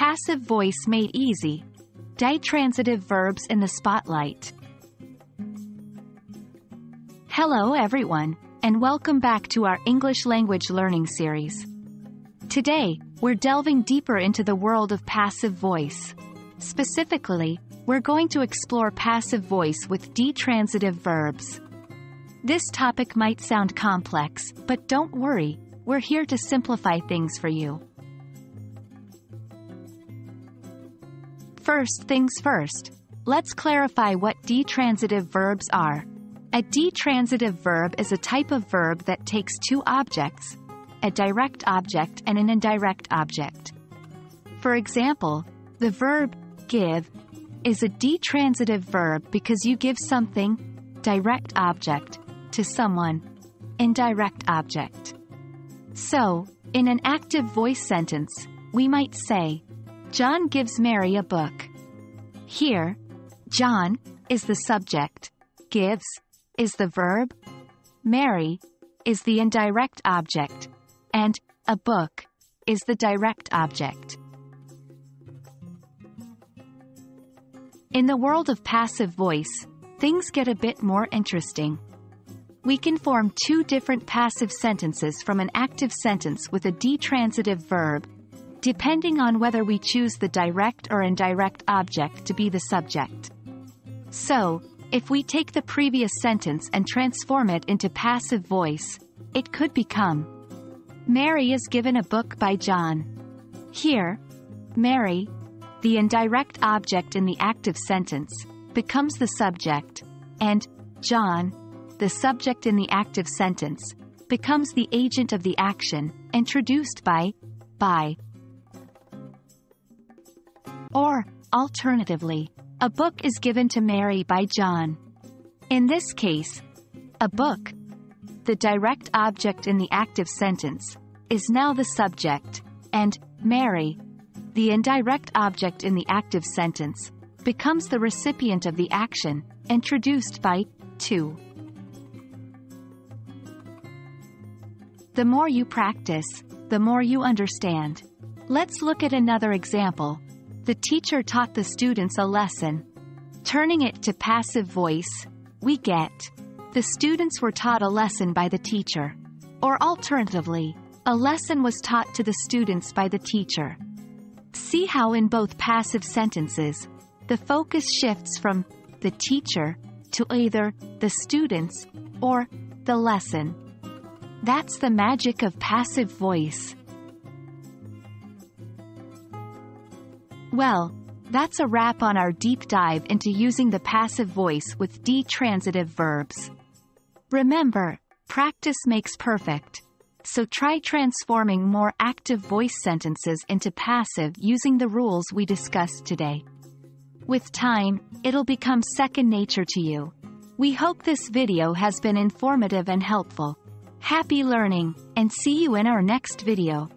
Passive voice made easy. Ditransitive verbs in the spotlight. Hello everyone, and welcome back to our English language learning series. Today, we're delving deeper into the world of passive voice. Specifically, we're going to explore passive voice with ditransitive verbs. This topic might sound complex, but don't worry, we're here to simplify things for you. First things first, let's clarify what ditransitive verbs are. A ditransitive verb is a type of verb that takes two objects, a direct object and an indirect object. For example, the verb give is a ditransitive verb because you give something, direct object, to someone, indirect object. So, in an active voice sentence, we might say, John gives Mary a book. Here, John is the subject, gives is the verb, Mary is the indirect object, and a book is the direct object. In the world of passive voice, things get a bit more interesting. We can form two different passive sentences from an active sentence with a ditransitive verb, depending on whether we choose the direct or indirect object to be the subject. So, if we take the previous sentence and transform it into passive voice, it could become, Mary is given a book by John. Here, Mary, the indirect object in the active sentence, becomes the subject, and John, the subject in the active sentence, becomes the agent of the action, introduced by. Or, alternatively, a book is given to Mary by John. In this case, a book, the direct object in the active sentence, is now the subject, and Mary, the indirect object in the active sentence, becomes the recipient of the action, introduced by to. The more you practice, the more you understand. Let's look at another example. The teacher taught the students a lesson. Turning it to passive voice, we get, the students were taught a lesson by the teacher. Or alternatively, a lesson was taught to the students by the teacher. See how in both passive sentences, the focus shifts from the teacher to either the students or the lesson. That's the magic of passive voice. Well, that's a wrap on our deep dive into using the passive voice with ditransitive verbs. Remember, practice makes perfect. So try transforming more active voice sentences into passive using the rules we discussed today. With time, it'll become second nature to you. We hope this video has been informative and helpful. Happy learning, and see you in our next video.